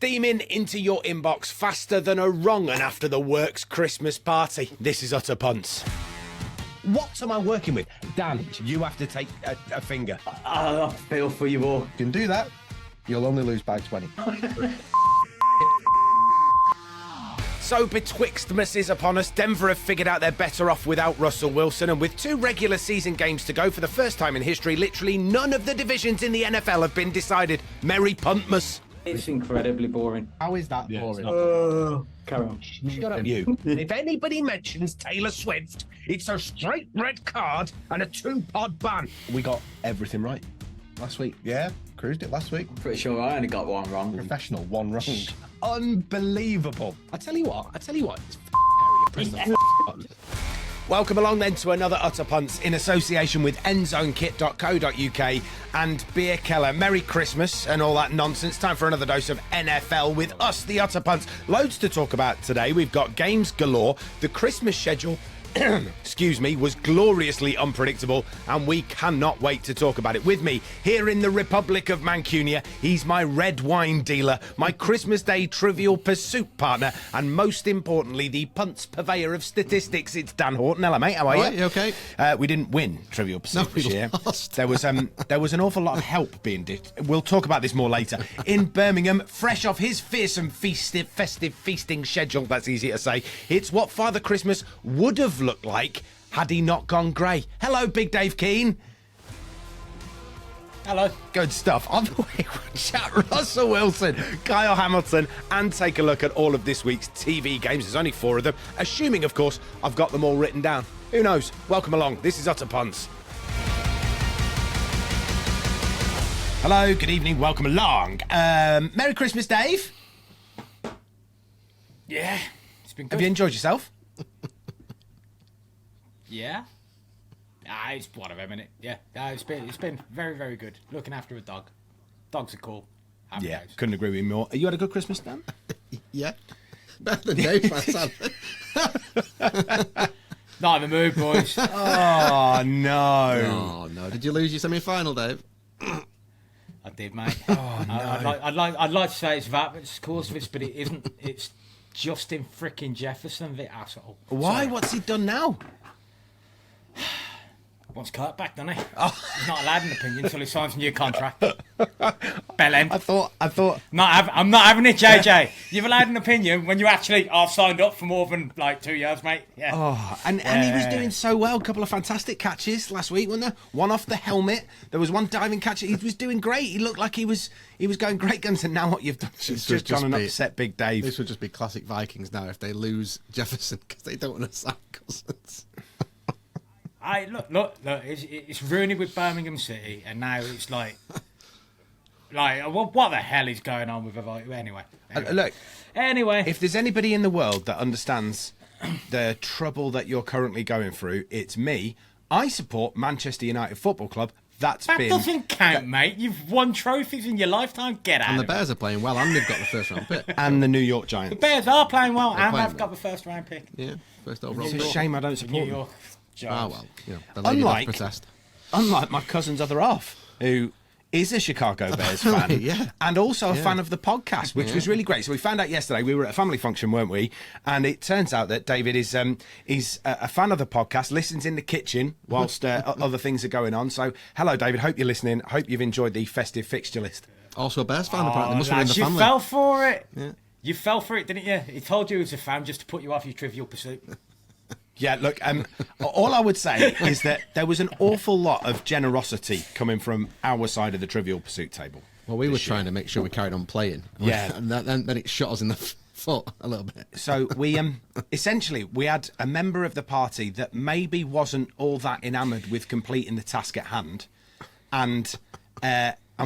steaming into your inbox faster than a wrong un after the works Christmas party. This is Utter Punts. What am I working with? Dan, you have to take a finger. I feel for you all. You can do that, you'll only lose by 20. So betwixtmas is upon us. Denver have figured out they're better off without Russell Wilson, and with 2 regular season games to go for the first time in history, literally none of the divisions in the NFL have been decided. Merry Puntmas. It's incredibly boring. How is that boring? Carry on. Shut up, you. If anybody mentions Taylor Swift, it's a straight red card and a 2-pod ban. We got everything right last week. Yeah, cruised it last week. Pretty sure I only got one wrong. Professional, one wrong. Unbelievable. I tell you what, it's Harry. Press the button. Welcome along then to another Utter Punts in association with endzonekit.co.uk and Beer Keller. Merry Christmas and all that nonsense. Time for another dose of NFL with us, the Utter Punts. Loads to talk about today. We've got games galore. The Christmas schedule excuse me, was gloriously unpredictable, and we cannot wait to talk about it. With me, here in the Republic of Mancunia, he's my red wine dealer, my Christmas Day trivial pursuit partner, and most importantly, the punts purveyor of statistics. It's Dan Horton. Hello, mate. How are you? You okay? We didn't win trivial pursuit this year. Lost. There was an awful lot of help being did. We'll talk about this more later. In Birmingham, fresh off his fearsome festive feasting schedule, that's easy to say, it's what Father Christmas would have looked like had he not gone grey. Hello, Big Dave Keane. Hello. Good stuff. On the way, we'll chat Russell Wilson, Kyle Hamilton, and take a look at all of this week's TV games. There's only 4 of them, assuming, of course, I've got them all written down. Who knows? Welcome along. This is Utter Punts. Hello, good evening, welcome along. Merry Christmas, Dave. Yeah, it's been good. Have you enjoyed yourself? Yeah. It's one of them, innit? Yeah. It's been very, very good. Looking after a dog. Dogs are cool. Happy days. Couldn't agree with you more. You had a good Christmas, Dan? Yeah. Better than Dave, Not in the mood, boys. Oh, no. Oh, no. Did you lose your semi-final, Dave? I did, mate. Oh, no. I'd like to say it's that, but it's cause of this, but it isn't. It's Justin frickin' Jefferson, the asshole. Why? Sorry. What's he done now? Wants Kurt back, doesn't he? Oh. He's not allowed an opinion until he signs a new contract. Bellend. I thought. I'm not having it, JJ. You've allowed an opinion when you actually are signed up for more than like 2 years, mate. Yeah. Oh, and he was doing so well. A couple of fantastic catches last week, wasn't there? One off the helmet. There was one diving catch. He was doing great. He looked like he was going great guns. And now what you've done is just gone and upset Big Dave. This would just be classic Vikings now if they lose Jefferson because they don't want to sack Cousins. Look, it's ruining with Birmingham City, and now it's like what the hell is going on with it? Anyway. Anyway, if there's anybody in the world that understands the trouble that you're currently going through, it's me. I support Manchester United Football Club. That doesn't count, mate. You've won trophies in your lifetime. Get out. And the of Bears are playing well, and they've got the first round pick. And the New York Giants. The Bears are playing well, and playing they've got the first round pick. Yeah, first overall. It's a shame I don't support New them. York Giants. Well, the lady that's protest. Unlike my cousin's other half, who is a Chicago Bears fan, Yeah. and also a fan of the podcast, which was really great. So we found out yesterday, we were at a family function, weren't we? And it turns out that David is a fan of the podcast, listens in the kitchen whilst other things are going on. So hello, David. Hope you're listening. Hope you've enjoyed the festive fixture list. Also a Bears fan, apparently. Must be in the You family. fell for it. Yeah. You fell for it, didn't you? He told you he was a fan just to put you off your Trivial Pursuit. Yeah, look, all I would say is that there was an awful lot of generosity coming from our side of the Trivial Pursuit table. Well, we were trying to make sure we carried on playing. Yeah. And then it shot us in the foot a little bit. So we essentially we had a member of the party that maybe wasn't all that enamoured with completing the task at hand, and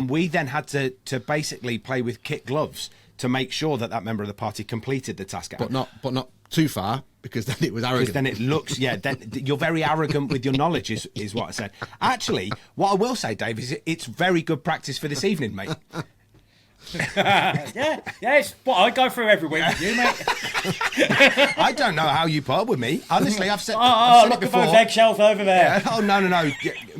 we then had to basically play with kit gloves to make sure that member of the party completed the task at hand. But not too far, because then it was arrogant. Because then it looks, then you're very arrogant with your knowledge, is what I said. Actually, what I will say, Dave, is it's very good practice for this evening, mate. Yeah, it's what I go through every week with you, mate. I don't know how you put up with me. Honestly, I've said, Oh, I've said look it at before. those eggshells over there. Yeah. Oh, no.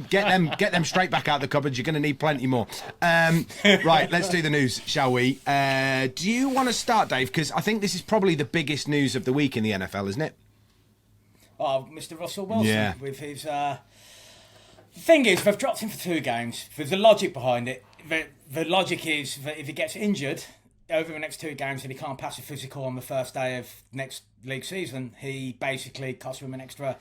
Get them straight back out of the cupboard. You're going to need plenty more. Right, let's do the news, shall we? Do you want to start, Dave? Because I think this is probably the biggest news of the week in the NFL, isn't it? Oh, Mr. Russell Wilson Yeah. with his. The thing is, they've dropped him for 2 games. There's a logic behind it. The logic is that if he gets injured over the next 2 games and he can't pass a physical on the first day of next league season, he basically costs him an extra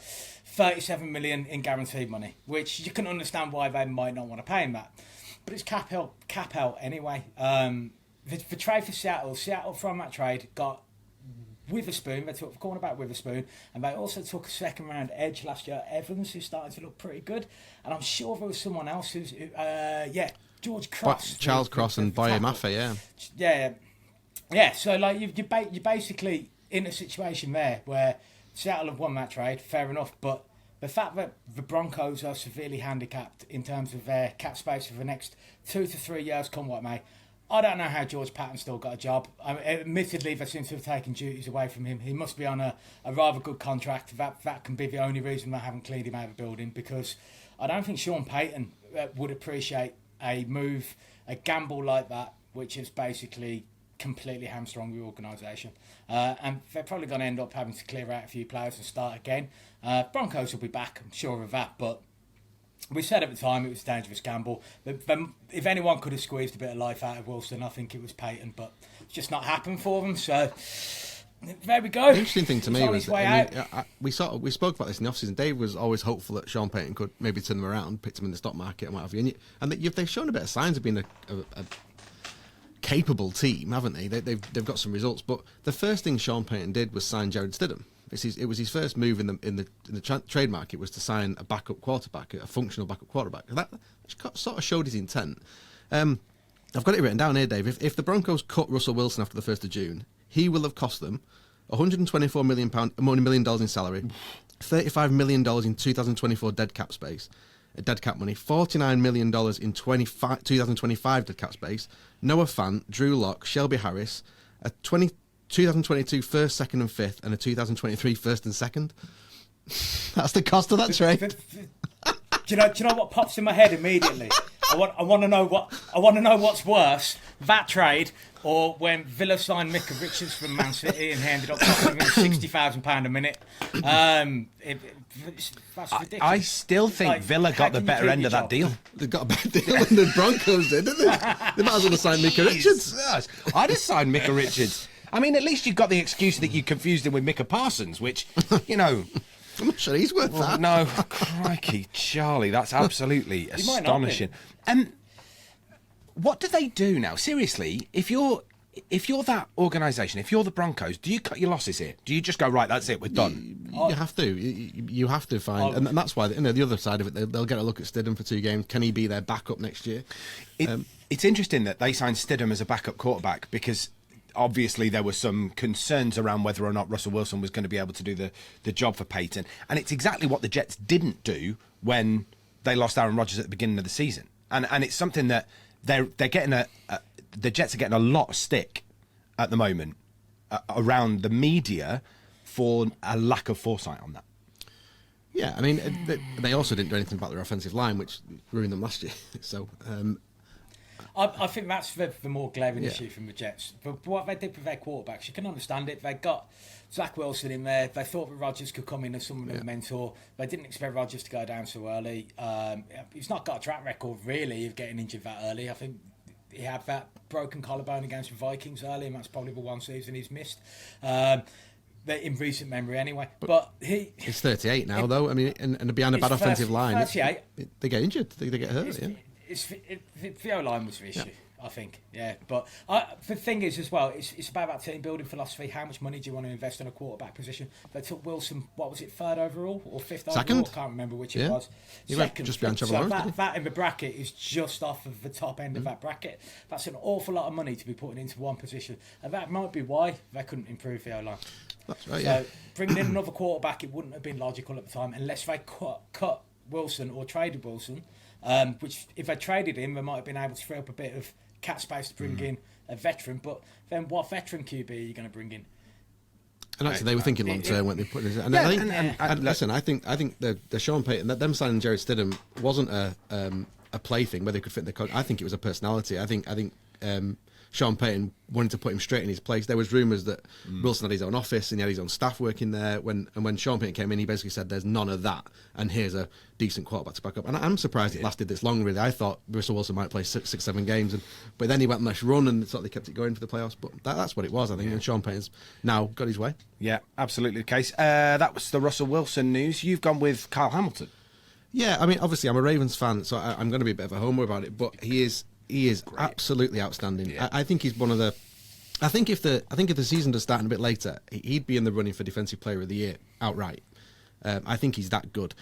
$37 million in guaranteed money, which you can understand why they might not want to pay him that. But it's cap out anyway. The trade for Seattle from that trade got Witherspoon. They took the cornerback Witherspoon, and they also took a second round edge last year, Evans, who's starting to look pretty good. And I'm sure there was someone else who's George Cross, Charles Cross, and Boye Mafe, yeah. So like you're basically in a situation there where Seattle have won that trade, fair enough, but the fact that the Broncos are severely handicapped in terms of their cap space for the next 2 to 3 years, come what may. I don't know how George Patton still got a job. Admittedly, they seem to have taken duties away from him. He must be on a rather good contract. That can be the only reason they haven't cleared him out of the building, because I don't think Sean Payton would appreciate a move, a gamble like that, which is basically completely hamstrung the organisation. And they're probably going to end up having to clear out a few players and start again. Broncos will be back, I'm sure of that, but we said at the time it was a dangerous gamble. If anyone could have squeezed a bit of life out of Wilson, I think it was Payton, but it's just not happened for them. So there we go. The interesting thing to me was we spoke about this in the offseason. Dave was always hopeful that Sean Payton could maybe turn them around, pick them in the stock market and what have you. And they've shown a bit of signs of being a capable team, haven't they? They've got some results. But the first thing Sean Payton did was sign Jared Stidham. It was his first move in the trade market, was to sign a backup quarterback, a functional backup quarterback. And that sort of showed his intent. I've got it written down here, Dave. If the Broncos cut Russell Wilson after the 1st of June, he will have cost them £124 million in salary, $35 million in 2024 dead cap money, $49 million in 2025 dead cap space, Noah Fant, Drew Lock, Shelby Harris, a 2022 first, second and fifth, and a 2023 first and second. That's the cost of that trade. Do you know what pops in my head immediately? I want to know what's worse, that trade or when Villa signed Micah Richards from Man City and he ended up costing him £60,000 a minute. That's ridiculous. I still think Villa got the better end of that deal. They got a better deal than the Broncos did, didn't they? They might as well have signed Micah Richards. I'd have signed Micah Richards. I mean, at least you've got the excuse that you confused him with Micah Parsons, which, you know... I'm not sure he's worth that. No, crikey, Charlie, that's absolutely astonishing. What do they do now? Seriously, if you're that organisation, if you're the Broncos, do you cut your losses here? Do you just go, right, that's it, we're done? You have to. You have to find... And that's why, the other side of it, they'll get a look at Stidham for 2 games. Can he be their backup next year? It's interesting that they signed Stidham as a backup quarterback, because... obviously, there were some concerns around whether or not Russell Wilson was going to be able to do the job for Payton. And it's exactly what the Jets didn't do when they lost Aaron Rodgers at the beginning of the season. And it's something that they're getting the Jets are getting a lot of stick at the moment around the media for a lack of foresight on that. Yeah, I mean, they also didn't do anything about their offensive line, which ruined them last year. So... I think that's the more glaring issue from the Jets. But what they did with their quarterbacks, you can understand it. They got Zach Wilson in there. They thought that Rodgers could come in as someone of a mentor. They didn't expect Rodgers to go down so early. He's not got a track record, really, of getting injured that early. I think he had that broken collarbone against the Vikings early, and that's probably the one season he's missed. In recent memory, anyway. But he's 38 now, though. I mean, and behind a bad offensive line, 38. They get injured. They get hurt, The O-line was the issue, I think. Yeah, but the thing is as well, it's about that team building philosophy. How much money do you want to invest in a quarterback position? They took Wilson, what was it, 3rd overall or 5th overall? I can't remember which it was. He went just behind Trevor Lawrence. So that in the bracket is just off of the top end of that bracket. That's an awful lot of money to be putting into one position, and that might be why they couldn't improve the O-line. That's right. So bringing in another quarterback, it wouldn't have been logical at the time unless they cut Wilson or traded Wilson. Which, if they traded him, they might have been able to free up a bit of cap space to bring in a veteran. But then what veteran QB are you going to bring in? And actually, they were thinking long term when they put it. And Yeah, I think, listen, I think the Sean Payton, them signing Jared Stidham wasn't a play thing where they could fit the coach. I think it was a personality. I think Sean Payton wanted to put him straight in his place. There was rumours that Wilson had his own office and he had his own staff working there. When Sean Payton came in, he basically said, "There's none of that, and here's a decent quarterback to back up." And I'm surprised it lasted this long. Really, I thought Russell Wilson might play 6-7 games, but then he went on this run and sort of they kept it going for the playoffs. But that's what it was, I think. And Sean Payton's now got his way. Yeah, absolutely the case. That was the Russell Wilson news. You've gone with Kyle Hamilton. Yeah, I mean, obviously, I'm a Ravens fan, so I'm going to be a bit of a homer about it. But he is absolutely outstanding. Yeah. I think he's one of the. I think if the season does start a bit later, he'd be in the running for Defensive Player of the Year outright. I think he's that good,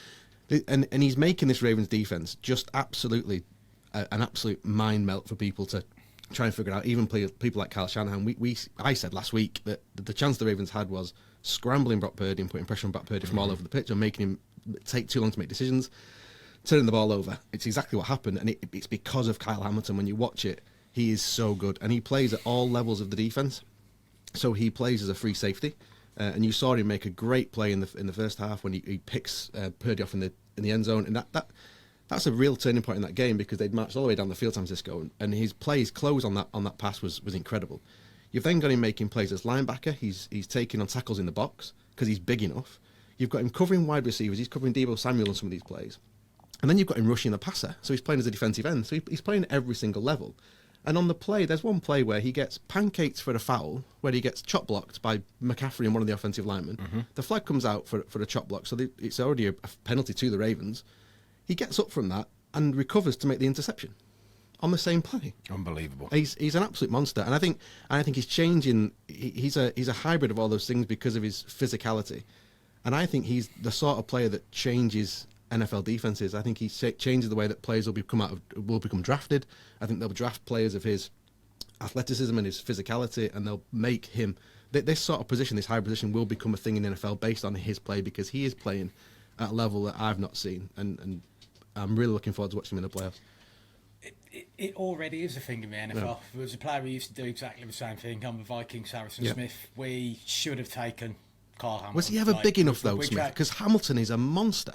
and he's making this Ravens defense just absolutely an absolute mind melt for people to try and figure out. Even people like Kyle Shanahan. I said last week that the chance the Ravens had was scrambling Brock Purdy and putting pressure on Brock Purdy from all over the pitch and making him take too long to make decisions, turning the ball over. It's exactly what happened, and it's because of Kyle Hamilton. When you watch it, he is so good, and he plays at all levels of the defense. So he plays as a free safety, and you saw him make a great play in the first half when he picks Purdy off in the end zone, and that's a real turning point in that game because they'd marched all the way down the field, San Francisco, and his close on that pass was incredible. You've then got him making plays as linebacker. He's taking on tackles in the box because he's big enough. You've got him covering wide receivers. He's covering Deebo Samuel on some of these plays. And then you've got him rushing the passer. So he's playing as a defensive end. So he's playing at every single level. And on the play, there's one play where he gets pancaked for a foul, where he gets chop blocked by McCaffrey and one of the offensive linemen. Mm-hmm. The flag comes out for a chop block, so it's already a penalty to the Ravens. He gets up from that and recovers to make the interception on the same play. Unbelievable. He's an absolute monster, and I think he's changing. He's a hybrid of all those things because of his physicality, and I think he's the sort of player that changes NFL defenses. I think he changes the way that players will become drafted. I think they'll draft players of his athleticism and his physicality, and they'll make him this sort of position, this high position, will become a thing in the NFL based on his play because he is playing at a level that I've not seen, and I'm really looking forward to watching him in the playoffs. It already is a thing in the NFL. Yeah. There was a player who used to do exactly the same thing on the Vikings, Harrison Smith. We should have taken Kyle Hamilton. Was he ever big enough though, Smith? Because Hamilton is a monster.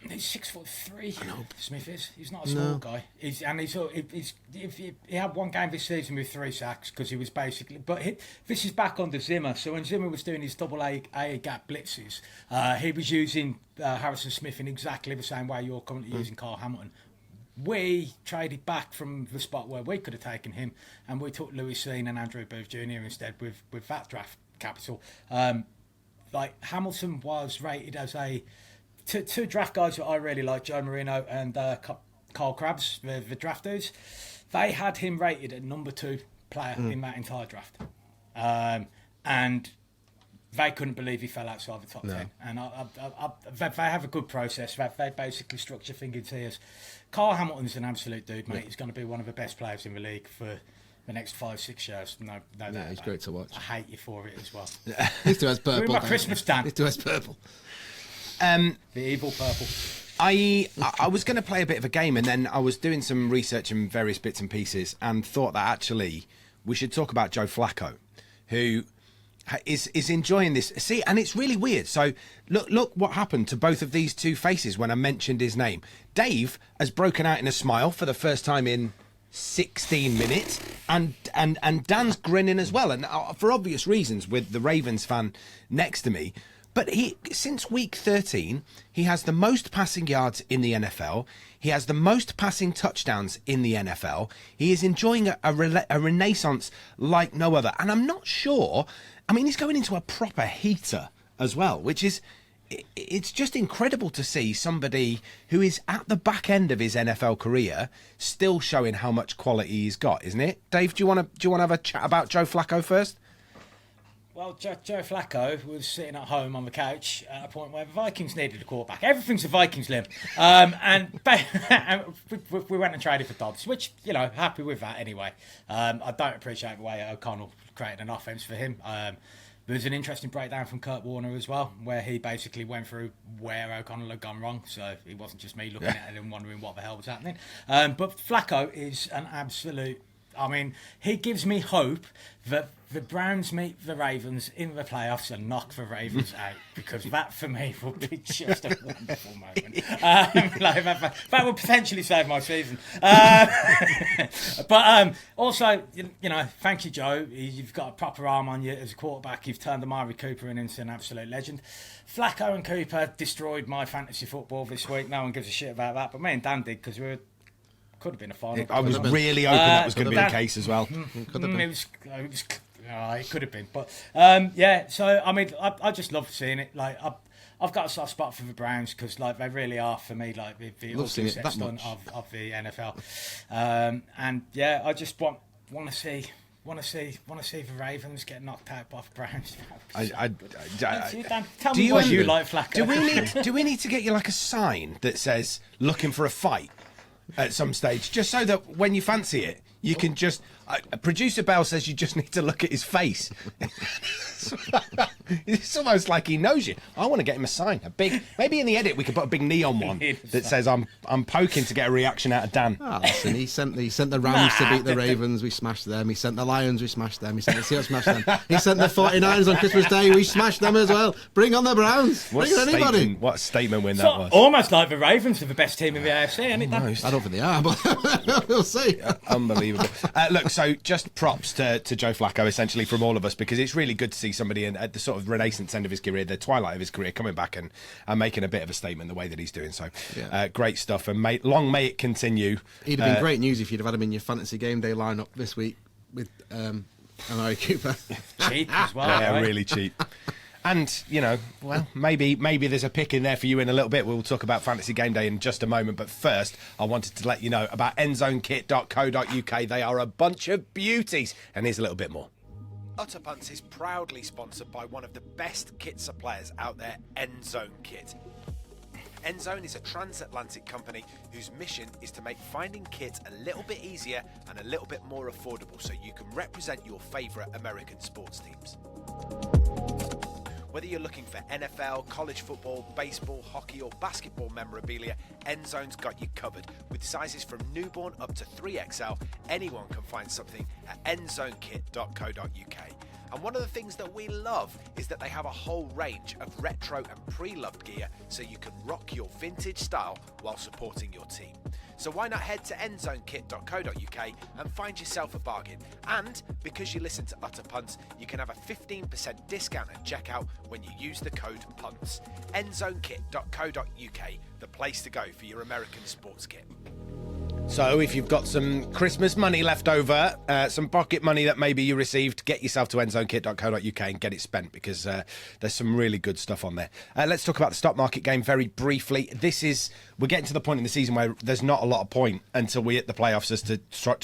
He's 6'3". I know. Smith is. He's not a small guy. He had one game this season with 3 sacks because he was basically. But this is back under Zimmer. So when Zimmer was doing his double A gap blitzes, he was using Harrison Smith in exactly the same way you're currently using Kyle Hamilton. We traded back from the spot where we could have taken him, and we took Louis Sean and Andrew Booth Jr. instead with that draft capital. Hamilton was rated as a. Two draft guys that I really like, Joe Marino and Carl Krabs, the draft dudes, they had him rated at number 2 player in that entire draft. And they couldn't believe he fell outside the top 10. And they have a good process. They basically structure things in tiers. Kyle Hamilton's an absolute dude, mate. He's going to be one of the best players in the league for the next 5-6 years. No, he's great to watch. I hate you for it as well. He still has purple. We're my Christmas Dan. He still has purple. The evil purple. I was going to play a bit of a game, and then I was doing some research in various bits and pieces and thought that actually we should talk about Joe Flacco, who is enjoying this. See, and it's really weird. So look what happened to both of these two faces when I mentioned his name. Dave has broken out in a smile for the first time in 16 minutes, and Dan's grinning as well, and for obvious reasons with the Ravens fan next to me. But since week 13, he has the most passing yards in the NFL. He has the most passing touchdowns in the NFL. He is enjoying a renaissance like no other. And I'm not sure. I mean, he's going into a proper heater as well, which is, it's just incredible to see somebody who is at the back end of his NFL career still showing how much quality he's got, isn't it? Dave, do you want to have a chat about Joe Flacco first? Well, Joe Flacco was sitting at home on the couch at a point where the Vikings needed a quarterback. Everything's a Vikings limb. And we went and traded for Dobbs, which, happy with that anyway. I don't appreciate the way O'Connell created an offense for him. There was an interesting breakdown from Kurt Warner as well, where he basically went through where O'Connell had gone wrong. So it wasn't just me looking at it and wondering what the hell was happening. But Flacco is an absolute... I mean, he gives me hope that the Browns meet the Ravens in the playoffs and knock the Ravens out, because that for me will be just a wonderful moment. That will potentially save my season. But also, thank you, Joe. You've got a proper arm on you as a quarterback. You've turned Amari Cooper into an absolute legend. Flacco and Cooper destroyed my fantasy football this week. No one gives a shit about that, but me and Dan did, because could have been a final. I was really hoping that was going to be the case as well. It could have been, but So I mean, I just love seeing it. Like I've got a soft spot for the Browns, because they really are for me the ultimate sexton of the NFL. And I just want to see the Ravens get knocked out by the Browns. Tell me what you like, Flacco. Do we need to get you like a sign that says "looking for a fight" at some stage, just so that when you fancy it, you can just... Producer Bell says you just need to look at his face. It's almost like he knows you. I want to get him a sign, maybe in the edit we could put a big neon one that says I'm poking to get a reaction out of Dan. Listen, he sent the Rams to beat the Ravens, we smashed them. He sent the Lions, we smashed them. He sent the Seahawks, smashed them. He sent the 49ers on Christmas Day, we smashed them as well. Bring on the Browns. Bring on anybody. What a statement win that was. Almost like the Ravens are the best team in the AFC, isn't it, Dan? I don't think they are, but we'll see. Unbelievable. Look, so just props to Joe Flacco, essentially, from all of us, because it's really good to see somebody at the sort of renaissance end of his career, the twilight of his career, coming back and making a bit of a statement the way that he's doing. So great stuff, and long may it continue. He'd have been great news if you'd have had him in your fantasy game day lineup this week with Amari Cooper. Cheap as well. Yeah, right? really cheap. And, maybe there's a pick in there for you in a little bit. We'll talk about Fantasy Game Day in just a moment. But first, I wanted to let you know about endzonekit.co.uk. They are a bunch of beauties. And here's a little bit more. Utter Punts is proudly sponsored by one of the best kit suppliers out there, Endzone Kit. Endzone is a transatlantic company whose mission is to make finding kit a little bit easier and a little bit more affordable, so you can represent your favourite American sports teams. Whether you're looking for NFL, college football, baseball, hockey or basketball memorabilia, Endzone's got you covered. With sizes from newborn up to 3XL, anyone can find something at endzonekit.co.uk. And one of the things that we love is that they have a whole range of retro and pre-loved gear, so you can rock your vintage style while supporting your team. So why not head to endzonekit.co.uk and find yourself a bargain? And because you listen to Utter Punts, you can have a 15% discount at checkout when you use the code PUNTS. endzonekit.co.uk, the place to go for your American sports kit. So if you've got some Christmas money left over, some pocket money that maybe you received, get yourself to endzonekit.co.uk and get it spent, because there's some really good stuff on there. Let's talk about the stock market game very briefly. We're getting to the point in the season where there's not a lot of point until we hit the playoffs as to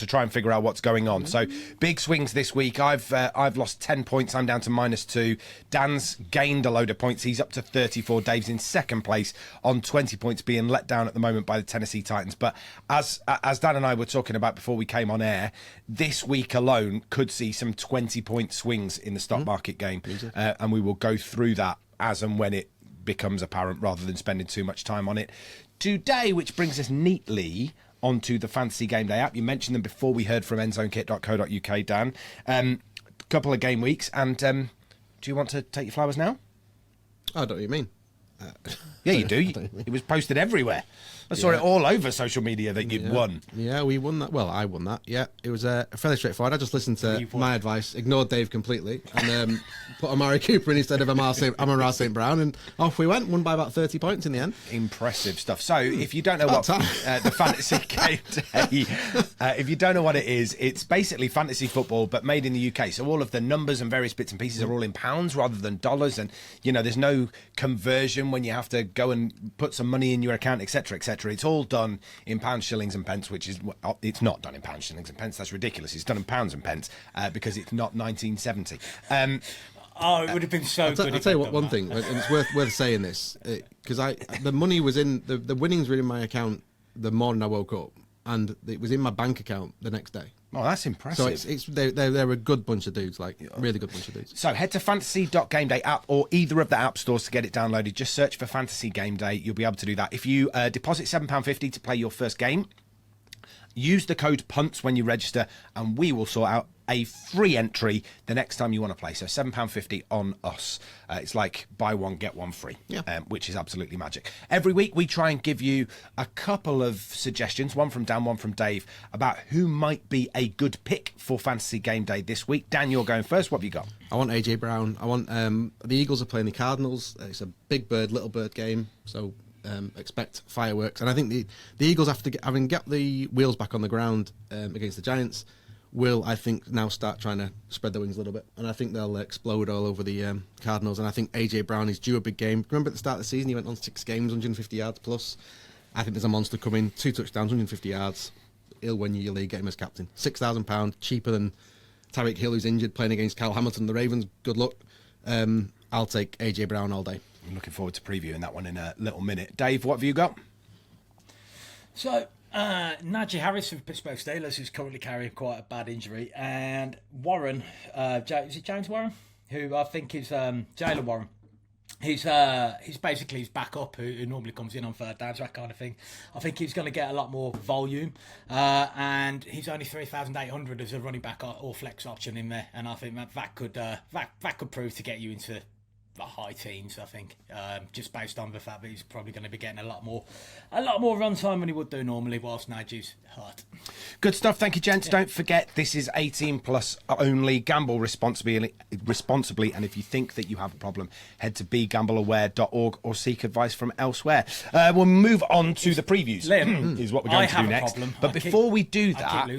try and figure out what's going on. So big swings this week. I've lost 10 points. I'm down to -2. Dan's gained a load of points. He's up to 34. Dave's in second place on 20 points, being let down at the moment by the Tennessee Titans. But as Dan and I were talking about before we came on air, this week alone could see some 20-point swings in the stock market game. And we will go through that as and when it becomes apparent, rather than spending too much time on it today, which brings us neatly onto the Fantasy Game Day app. You mentioned them before we heard from endzonekit.co.uk, Dan. Couple of game weeks, and do you want to take your flowers now? I don't know what you mean. Yeah, you do. It was posted everywhere. I saw it all over social media that you'd won. Yeah, we won that. Well, I won that. Yeah, it was fairly straightforward. I just listened to my advice, ignored Dave completely, and put Amari Cooper in instead of Amar St. Brown, and off we went. Won by about 30 points in the end. Impressive stuff. So, if you don't know what the Fantasy Game Day, if you don't know what it is, it's basically fantasy football but made in the UK. So all of the numbers and various bits and pieces are all in pounds rather than dollars, and there's no conversion when you have to go and put some money in your account, etc., etc. It's all done in pounds, shillings and pence, which is... It's not done in pounds, shillings and pence. That's ridiculous. It's done in pounds and pence because it's not 1970. It would have been so good. I'll tell you what, one thing, and it's worth saying this, because the money was in... The winnings were in my account the morning I woke up, and it was in my bank account the next day. Oh, that's impressive. So they're a good bunch of dudes, really good bunch of dudes. So head to fantasy.gameday app or either of the app stores to get it downloaded. Just search for Fantasy Game Day. You'll be able to do that. If you deposit £7.50 to play your first game, Use the code PUNTS when you register, and we will sort out a free entry the next time you want to play. So £7.50 on us. It's like buy one, get one free, which is absolutely magic. Every week we try and give you a couple of suggestions, one from Dan, one from Dave, about who might be a good pick for Fantasy Game Day this week. Dan, you're going first. What have you got? I want AJ Brown. I want the Eagles are playing the Cardinals. It's a big bird, little bird game, so expect fireworks. And I think the Eagles, after having got the wheels back on the ground against the Giants, will, I think, now start trying to spread their wings a little bit. And I think they'll explode all over the Cardinals. And I think AJ Brown is due a big game. Remember at the start of the season, he went on 6 games, 150 yards plus. I think there's a monster coming. 2 touchdowns, 150 yards. He'll win you your league, get him as captain. £6,000, cheaper than Tyreek Hill, who's injured, playing against Kyle Hamilton, the Ravens. Good luck. I'll take AJ Brown all day. I'm looking forward to previewing that one in a little minute. Dave, what have you got? So, Najee Harris of Pittsburgh Steelers, who's currently carrying quite a bad injury, and Warren, is it James Warren? Who I think is Jaylen Warren. He's basically his backup who normally comes in on third downs, that kind of thing. I think he's going to get a lot more volume, and he's only 3,800 as a running back or flex option in there, and I think that could prove to get you into the high teens, I think, just based on the fact that he's probably going to be getting a lot more run time than he would do normally whilst Najee's hurt. Good stuff. Thank you, gents. Don't forget, this is 18 plus only. Gamble responsibly, and if you think that you have a problem, head to begambleaware.org or seek advice from elsewhere. We'll move on to the previews. Liam, is what we're going to do next. But before we do that,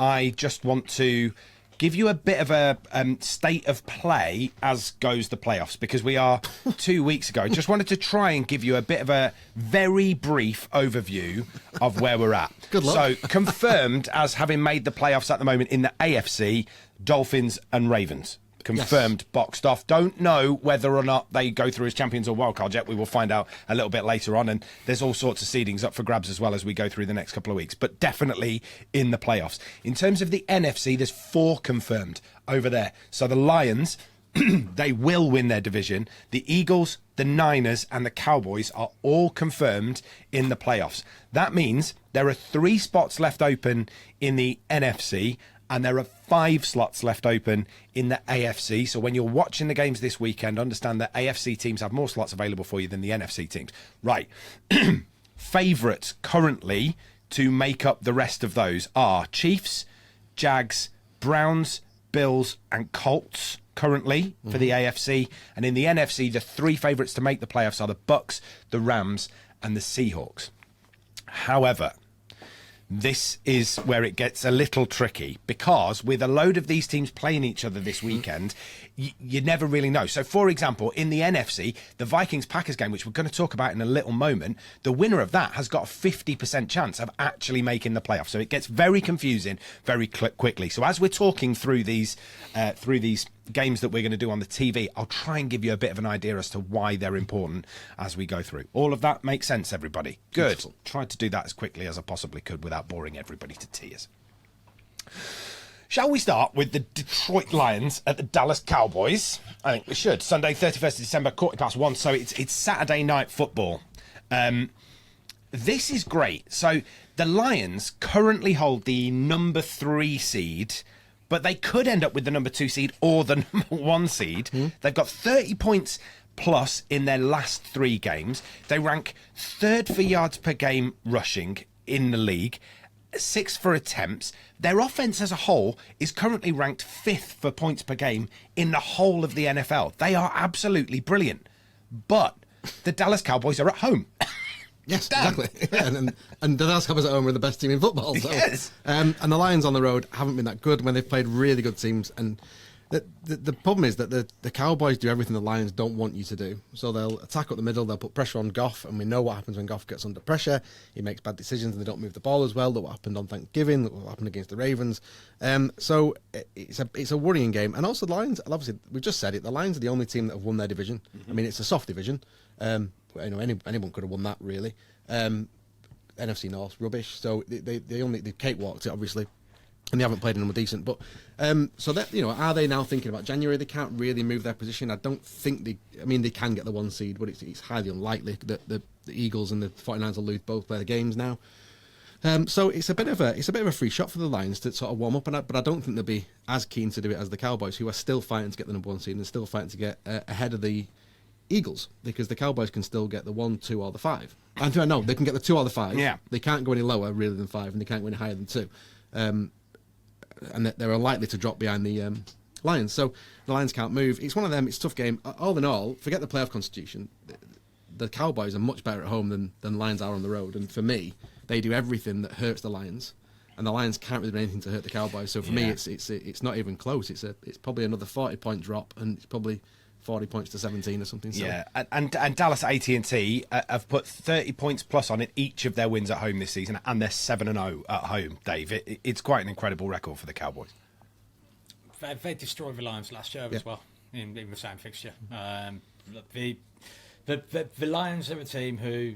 I just want to give you a bit of a state of play as goes the playoffs, because we are 2 weeks ago. Just wanted to try and give you a bit of a very brief overview of where we're at. Good luck. So, confirmed as having made the playoffs at the moment in the AFC, Dolphins and Ravens. Confirmed, yes. Boxed off. Don't know whether or not they go through as champions or wildcard yet. We will find out a little bit later on. And there's all sorts of seedings up for grabs as well as we go through the next couple of weeks. But definitely in the playoffs. In terms of the NFC, there's 4 confirmed over there. So the Lions, they will win their division. The Eagles, the Niners and the Cowboys are all confirmed in the playoffs. That means there are 3 spots left open in the NFC, and there are 5 slots left open in the AFC. So when you're watching the games this weekend, understand that AFC teams have more slots available for you than the NFC teams. Right. Favourites currently to make up the rest of those are Chiefs, Jags, Browns, Bills and Colts currently for the AFC. And in the NFC, the 3 favourites to make the playoffs are the Bucks, the Rams and the Seahawks. However, this is where it gets a little tricky, because with a load of these teams playing each other this weekend, you never really know. So, for example, in the NFC, the Vikings-Packers game, which we're going to talk about in a little moment, the winner of that has got a 50% chance of actually making the playoffs. So it gets very confusing very quickly. So as we're talking through these games that we're going to do on the TV, I'll try and give you a bit of an idea as to why they're important as we go through. All of that makes sense, everybody? Good. Beautiful. Tried to do that as quickly as I possibly could without boring everybody to tears. Shall we start with the Detroit Lions at the Dallas Cowboys? I think we should. Sunday, 31st of December, 1:15. So it's Saturday night football. This is great. So the Lions currently hold the number 3 seed, but they could end up with the number 2 seed or the number 1 seed. They've got 30 points plus in their last 3 games. They rank 3rd for yards per game rushing in the league, 6th for attempts. Their offense as a whole is currently ranked 5th for points per game in the whole of the NFL. They are absolutely brilliant. But the Dallas Cowboys are at home. Yes, exactly. Yeah, and the Dallas Cowboys at home are the best team in football. So. Yes. And the Lions on the road haven't been that good when they've played really good teams. And the problem is that the Cowboys do everything the Lions don't want you to do. So they'll attack up the middle, they'll put pressure on Goff, and we know what happens when Goff gets under pressure. He makes bad decisions and they don't move the ball as well. Look what happened on Thanksgiving, look what happened against the Ravens. So it's a worrying game. And also the Lions, obviously, we just said it, the Lions are the only team that have won their division. I mean, it's a soft division. Anyone could have won that, really. NFC North, rubbish. So they cakewalked it, obviously. And they haven't played anyone decent, but so that are they now thinking about January? They can't really move their position. I don't think they can get the 1 seed, but it's highly unlikely that the Eagles and the 49ers will lose both their games now. So it's a bit of a free shot for the Lions to sort of warm up, but I don't think they'll be as keen to do it as the Cowboys, who are still fighting to get the number 1 seed and still fighting to get ahead of the Eagles, because the Cowboys can still get the 1, 2, or the 5. And no, they can get the 2 or the 5. Yeah. They can't go any lower really than 5, and they can't go any higher than 2. And they're unlikely to drop behind the Lions. So the Lions can't move. It's one of them. It's a tough game. All in all, forget the playoff constitution. The Cowboys are much better at home than Lions are on the road. And for me, they do everything that hurts the Lions, and the Lions can't really do anything to hurt the Cowboys. So for me, it's not even close. It's probably another 40-point drop, and it's probably 40 points to 17 or something. So. Yeah, and Dallas AT&T have put 30 points plus on it each of their wins at home this season, and they're 7-0 at home, Dave. It's quite an incredible record for the Cowboys. They destroyed the Lions last year as well in the same fixture. The Lions are a team who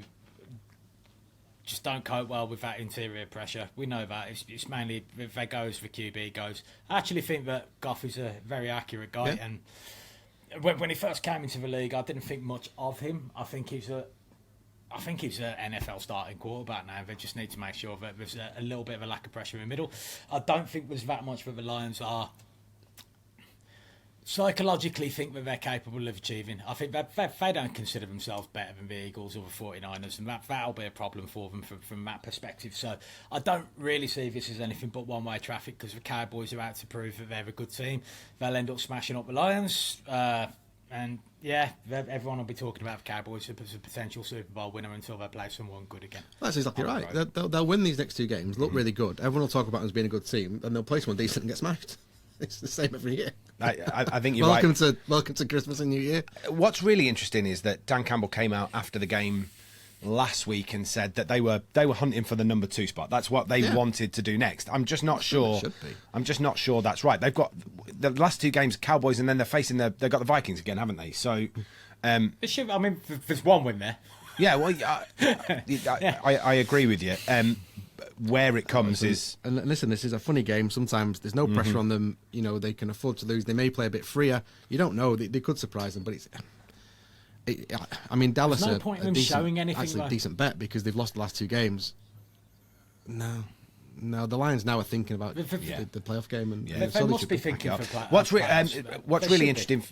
just don't cope well with that interior pressure. We know that. It's mainly if they goes for QB goes. I actually think that Goff is a very accurate guy, and when he first came into the league, I didn't think much of him. I think he's an NFL starting quarterback now. They just need to make sure that there's a little bit of a lack of pressure in the middle. I don't think there's that much that the Lions are psychologically think that they're capable of achieving. I think that they don't consider themselves better than the Eagles or the 49ers, and that'll be a problem for them from that perspective. So I don't really see this as anything but one-way traffic, because the Cowboys are out to prove that they're a good team. They'll end up smashing up the Lions, and everyone will be talking about the Cowboys as a potential Super Bowl winner until they play someone good again. That's exactly right. They'll win these next 2 games, look really good. Everyone will talk about them as being a good team, and they'll play someone decent and get smashed. It's the same every year. I think you're welcome right. Welcome to Christmas and New Year. What's really interesting is that Dan Campbell came out after the game last week and said that they were hunting for the number 2 spot. That's what they wanted to do next. I'm just not sure. I'm just not sure that's right. They've got the last 2 games, Cowboys, and then they're facing they've got the Vikings again, haven't they? So, there's one win there. Yeah, well, I agree with you. Where it comes is... And listen, this is a funny game. Sometimes there's no pressure on them. You know, they can afford to lose. They may play a bit freer. You don't know. They could surprise them, but Dallas There's no point in them showing anything. Actually, decent bet, because they've lost the last 2 games. No, the Lions now are thinking about the playoff game, and they must be thinking for playoffs. What's really interesting...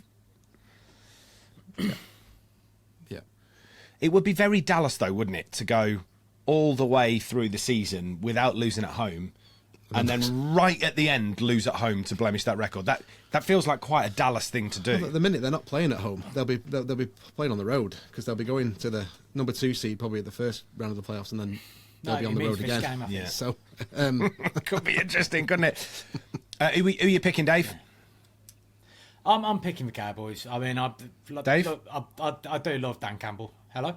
Yeah. It would be very Dallas, though, wouldn't it, to go all the way through the season without losing at home, and then right at the end lose at home to blemish that record. That feels like quite a Dallas thing to do. Well, at the minute they're not playing at home. They'll be playing on the road, because they'll be going to the number 2 seed probably at the first round of the playoffs, and then they'll be on the road again. So could be interesting, couldn't it? Who are you picking, Dave? I'm picking the Cowboys. I mean, Dave? I do love Dan Campbell. Hello.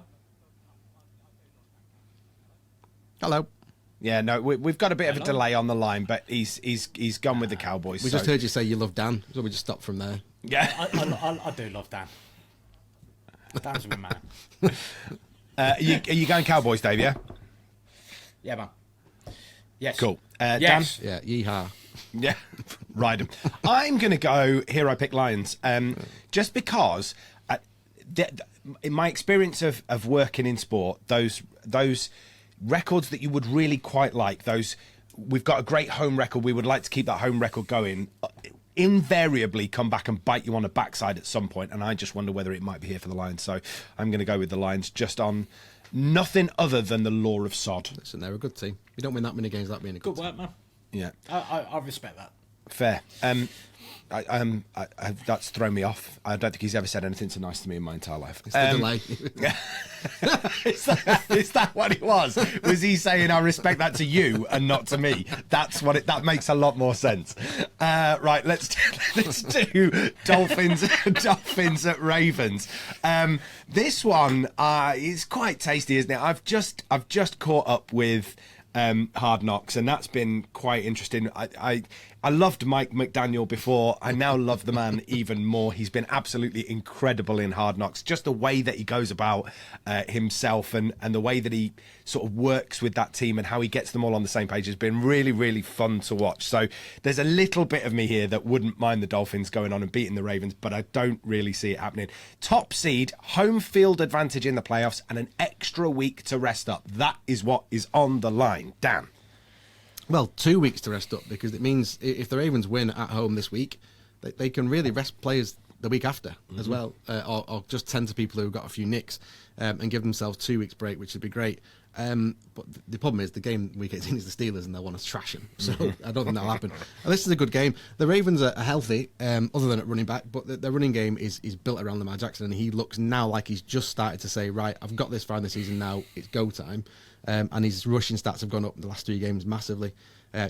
Yeah, no, we've got a bit of a delay on the line, but he's gone with the Cowboys. We just heard you say you love Dan, so we just stopped from there. Yeah, I do love Dan. Dan's a good man. Are you going Cowboys, Dave? Yeah. Yeah, man. Yes. Cool. Yes. Dan? Yeah. Yeehaw. Yeah, ride them. I'm going to go here. I pick Lions, just because in my experience of working in sport, those records that you would really quite like, we've got a great home record, we would like to keep that home record going, invariably come back and bite you on the backside at some point, and I just wonder whether it might be here for the Lions. So I'm going to go with the Lions, just on nothing other than the law of sod. Listen, they're a good team. You don't win that many games without being a good work, team. man. Yeah, I respect that. Fair. That's thrown me off. I don't think he's ever said anything so nice to me in my entire life. It's the delay. Is that what it was? Was he saying I respect that to you and not to me? That makes a lot more sense. Right, let's do Dolphins at Ravens. This one is quite tasty, isn't it? I've just caught up with Hard Knocks, and that's been quite interesting. I loved Mike McDaniel before. I now love the man even more. He's been absolutely incredible in Hard Knocks. Just the way that he goes about himself and the way that he sort of works with that team and how he gets them all on the same page has been really, really fun to watch. So there's a little bit of me here that wouldn't mind the Dolphins going on and beating the Ravens, but I don't really see it happening. Top seed, home field advantage in the playoffs, and an extra week to rest up. That is what is on the line. Dan. Well, 2 weeks to rest up, because it means if the Ravens win at home this week, they can really rest players the week after as well, or just tend to people who've got a few nicks and give themselves 2 weeks break, which would be great. But the problem is the game week 18 is the Steelers and they'll want to trash them. So I don't think that'll happen. And this is a good game. The Ravens are healthy, other than at running back, but their running game is built around Lamar Jackson, and he looks now like he's just started to say, right, I've got this far in the season now, it's go time. And his rushing stats have gone up in the last 3 games massively.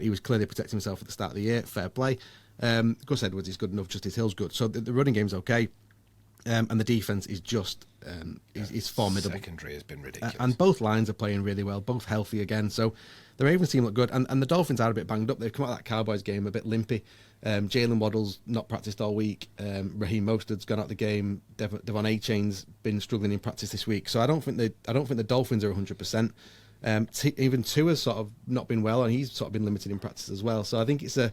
He was clearly protecting himself at the start of the year. Fair play. Gus Edwards is good enough. Justice Hill's good. So the running game's okay. And the defense is just is formidable. Secondary has been ridiculous. And both lines are playing really well, both healthy again. So the Ravens team look good. And the Dolphins are a bit banged up. They've come out of that Cowboys game a bit limpy. Jalen Waddle's not practiced all week. Raheem Mostert's gone out the game. Devon A-Chain's been struggling in practice this week. So I don't think the Dolphins are 100%. Even Tua's sort of not been well, and he's sort of been limited in practice as well. So I think it's a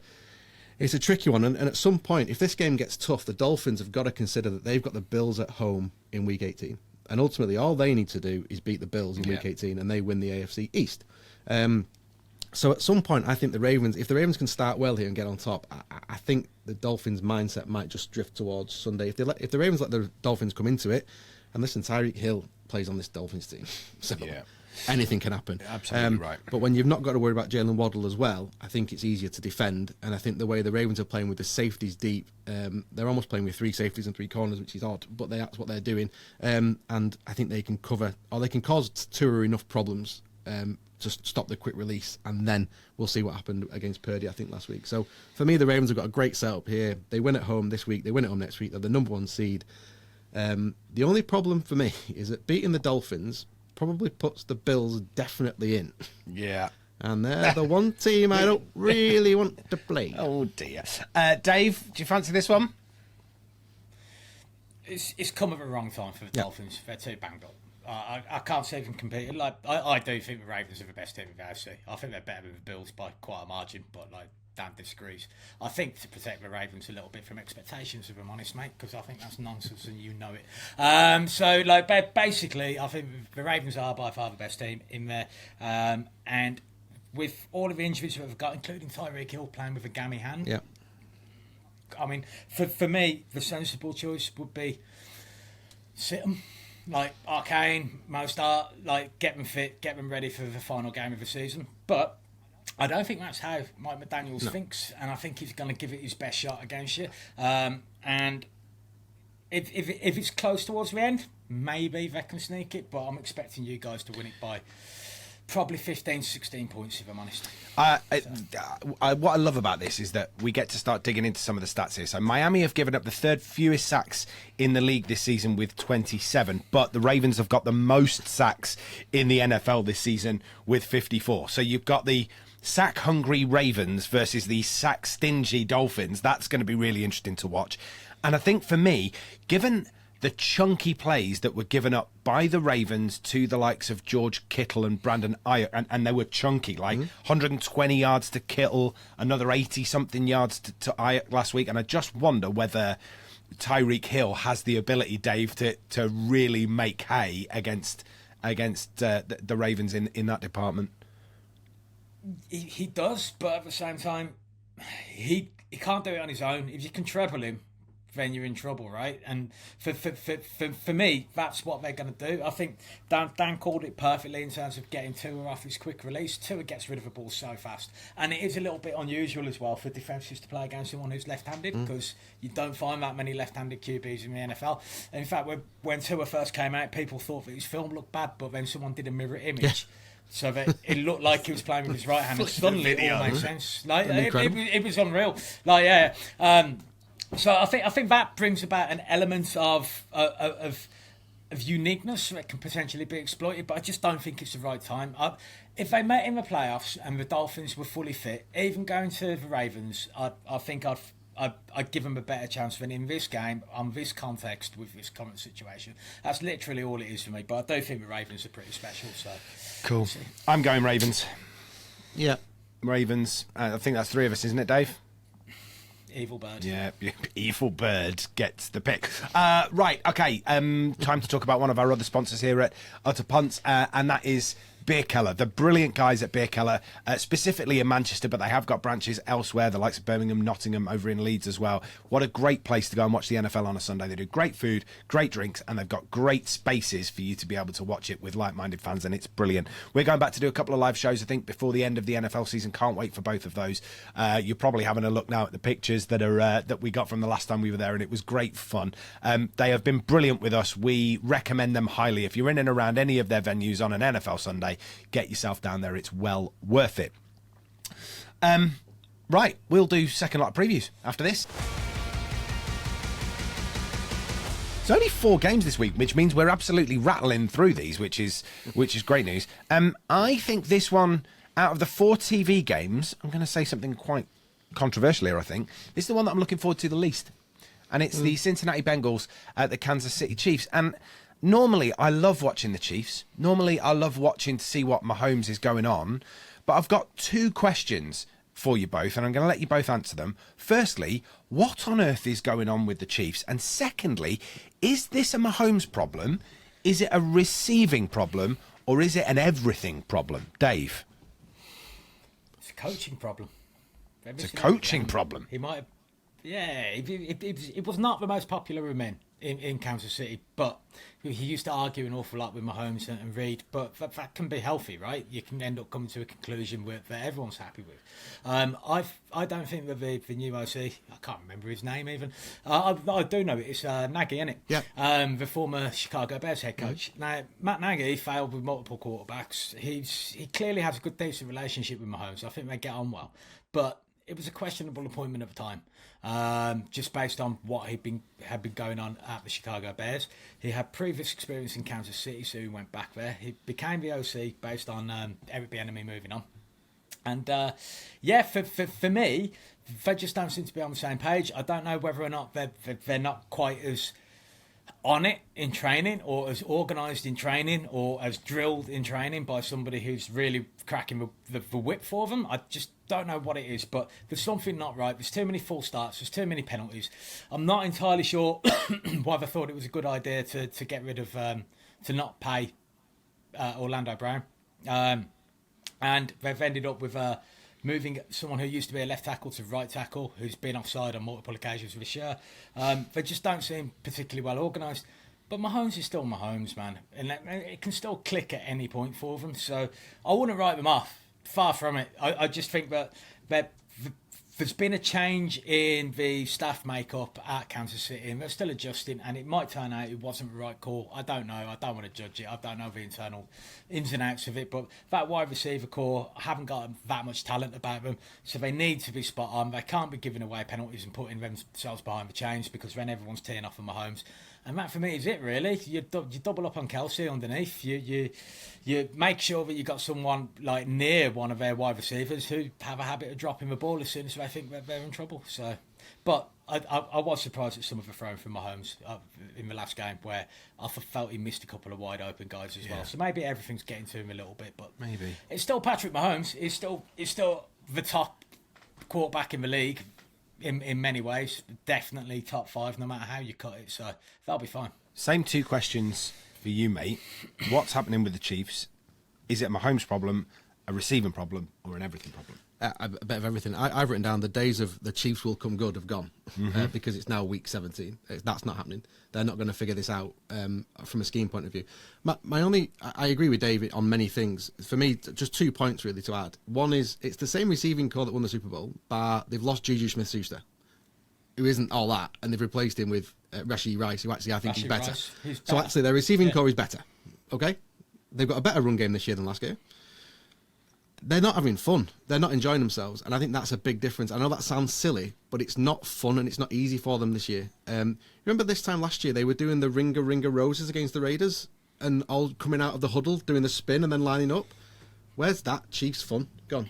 tricky one. And at some point, if this game gets tough, the Dolphins have got to consider that they've got the Bills at home in Week 18. And ultimately, all they need to do is beat the Bills in Week 18, and they win the AFC East. So at some point, I think if the Ravens can start well here and get on top, I think the Dolphins' mindset might just drift towards Sunday. If the Ravens let the Dolphins come into it, and listen, Tyreek Hill plays on this Dolphins team. So anything can happen. Absolutely right. But when you've not got to worry about Jalen Waddle as well, I think it's easier to defend. And I think the way the Ravens are playing with the safeties deep, they're almost playing with 3 safeties and 3 corners, which is odd, but that's what they're doing. And I think they can cover, or they can cause Tua enough problems to stop the quick release, and then we'll see what happened against Purdy, I think, last week. So for me, the Ravens have got a great setup here. They win at home this week, they win at home next week, they're the number 1 seed. The only problem for me is that beating the Dolphins probably puts the Bills definitely in. Yeah. And they're the one team I don't really want to play. Oh, dear. Dave, do you fancy this one? It's come at the wrong time for the Dolphins. They're too banged up. I can't see them competing. Like I do think the Ravens are the best team in the AFC. I think they're better than the Bills by quite a margin, but Dan disagrees. I think to protect the Ravens a little bit from expectations, if I'm honest, mate, because I think that's nonsense and you know it. So basically, I think the Ravens are by far the best team in there, and with all of the injuries that we've got, including Tyreek Hill playing with a gammy hand. Yeah. I mean, for me, the sensible choice would be sit them. Arcane, Mostart, get them fit, get them ready for the final game of the season. But I don't think that's how Mike McDaniel thinks, and I think he's going to give it his best shot against you. And if it's close towards the end, maybe they can sneak it, but I'm expecting you guys to win it by probably 15, 16 points, if I'm honest. What I love about this is that we get to start digging into some of the stats here. So Miami have given up the 3rd fewest sacks in the league this season with 27, but the Ravens have got the most sacks in the NFL this season with 54. So you've got the sack-hungry Ravens versus the sack-stingy Dolphins. That's going to be really interesting to watch. And I think for me, given the chunky plays that were given up by the Ravens to the likes of George Kittle and Brandon Ayuk, and they were chunky, 120 yards to Kittle, another 80-something yards to Ayuk last week, and I just wonder whether Tyreek Hill has the ability, Dave, to really make hay against the Ravens in that department. He does, but at the same time, he can't do it on his own. If you can treble him, then you're in trouble, right? And for me, that's what they're going to do. I think Dan called it perfectly in terms of getting Tua off his quick release. Tua gets rid of the ball so fast. And it is a little bit unusual as well for defences to play against someone who's left-handed, because you don't find that many left-handed QBs in the NFL. In fact, when Tua first came out, people thought that his film looked bad, but then someone did a mirror image. Yeah. So that it looked like he was playing with his right hand. And suddenly it all made sense. It was unreal. So I think that brings about an element of uniqueness that can potentially be exploited, but I just don't think it's the right time. if they met in the playoffs and the Dolphins were fully fit, even going to the Ravens, I think I'd give them a better chance than in this game, on this context, with this current situation. That's literally all it is for me. But I do think the Ravens are pretty special. So Cool. I'm going Ravens. Yeah. Ravens. I think that's 3 of us, isn't it, Dave? Evil bird. Yeah, evil bird gets the pick. Right, okay. Time to talk about one of our other sponsors here at Utter Punts, and that is Beer Keller. The brilliant guys at Beer Keller, specifically in Manchester, but they have got branches elsewhere, the likes of Birmingham, Nottingham, over in Leeds as well. What a great place to go and watch the NFL on a Sunday. They do great food, great drinks, and they've got great spaces for you to be able to watch it with like-minded fans, and it's brilliant. We're going back to do a couple of live shows, I think, before the end of the NFL season. Can't wait for both of those. You're probably having a look now at the pictures that are that we got from the last time we were there, and it was great fun. They have been brilliant with us. We recommend them highly. If you're in and around any of their venues on an NFL Sunday, get yourself down there. It's well worth it. Right, we'll do second lot previews after this. It's only 4 games this week, which means we're absolutely rattling through these, which is great news. I think this one, out of the 4 TV games, I'm going to say something quite controversial here, I think. This is the one that I'm looking forward to the least. And it's the Cincinnati Bengals at the Kansas City Chiefs. And normally, I love watching the Chiefs. Normally, I love watching to see what Mahomes is going on. But I've got 2 questions for you both, and I'm going to let you both answer them. Firstly, what on earth is going on with the Chiefs? And secondly, is this a Mahomes problem? Is it a receiving problem? Or is it an everything problem? Dave? It's a coaching problem. It's a coaching problem. He might have... Yeah, it was not the most popular of men in Kansas City, but he used to argue an awful lot with Mahomes and Reid, but that can be healthy, right? You can end up coming to a conclusion that everyone's happy with. I don't think that the new OC, I can't remember his name even, I do know it, it's Nagy, isn't it? Yeah. The former Chicago Bears head coach. Now, Matt Nagy failed with multiple quarterbacks. He clearly has a good, decent relationship with Mahomes. I think they get on well, but it was a questionable appointment at the time, just based on what had been going on at the Chicago Bears. He had previous experience in Kansas City, so he went back there. He became the OC based on Eric Bieniemy moving on. And yeah, for me, they just don't seem to be on the same page. I don't know whether or not they're not quite as on it in training, or as organised in training, or as drilled in training by somebody who's really cracking the whip for them. I just don't know what it is, but there's something not right. There's too many false starts, there's too many penalties. I'm not entirely sure why they thought it was a good idea to get rid of to not pay Orlando Brown, and they've ended up with moving someone who used to be a left tackle to right tackle, who's been offside on multiple occasions this year. They just don't seem particularly well organised. But Mahomes is still Mahomes, man. And it can still click at any point for them. So I wouldn't write them off. Far from it. I just think that there's been a change in the staff makeup at Kansas City, and they're still adjusting, and it might turn out it wasn't the right call. I don't know. I don't want to judge it. I don't know the internal ins and outs of it, but that wide receiver core haven't got that much talent about them, so they need to be spot on. They can't be giving away penalties and putting themselves behind the chains, because then everyone's teeing off on Mahomes. And that, for me, is it, really. You double up on Kelsey underneath. You make sure that you got someone like near one of their wide receivers who have a habit of dropping the ball as soon as they think that they're in trouble. So, but I was surprised at some of the throwing from Mahomes in the last game, where I felt he missed a couple of wide open guys as well. So maybe everything's getting to him a little bit, but maybe it's still Patrick Mahomes. He's still the top quarterback in the league. In many ways, definitely top 5, no matter how you cut it. So that'll be fine. Same 2 questions for you, mate. What's happening with the Chiefs? Is it a Mahomes problem, a receiving problem, or an everything problem? A bit of everything. I've written down the days of the Chiefs will come good have gone, because it's now week 17. That's not happening. They're not going to figure this out from a scheme point of view. I agree with David on many things. For me, just 2 points really to add. One is, it's the same receiving core that won the Super Bowl, but they've lost Juju Smith-Schuster, who isn't all that, and they've replaced him with Rashee Rice, who actually I think is better. So actually, their receiving core is better. Okay, they've got a better run game this year than last year. They're not having fun. They're not enjoying themselves. And I think that's a big difference. I know that sounds silly, but it's not fun and it's not easy for them this year. Remember this time last year, they were doing the ringer roses against the Raiders, and all coming out of the huddle, doing the spin and then lining up? Where's that Chiefs fun gone?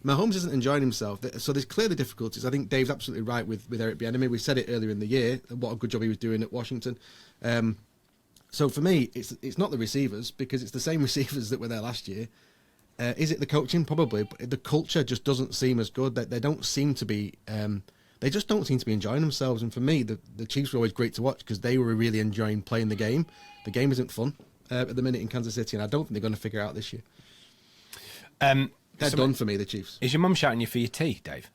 Mahomes isn't enjoying himself, so there's clearly difficulties. I think Dave's absolutely right with Eric Bieniemy. We said it earlier in the year, what a good job he was doing at Washington. So for me, it's not the receivers, because it's the same receivers that were there last year. Is it the coaching? Probably, but the culture just doesn't seem as good. They don't seem to be. They just don't seem to be enjoying themselves. And for me, the Chiefs were always great to watch because they were really enjoying playing the game. The game isn't fun at the minute in Kansas City, and I don't think they're going to figure it out this year. They're done for me, the Chiefs. Is your mum shouting you for your tea, Dave?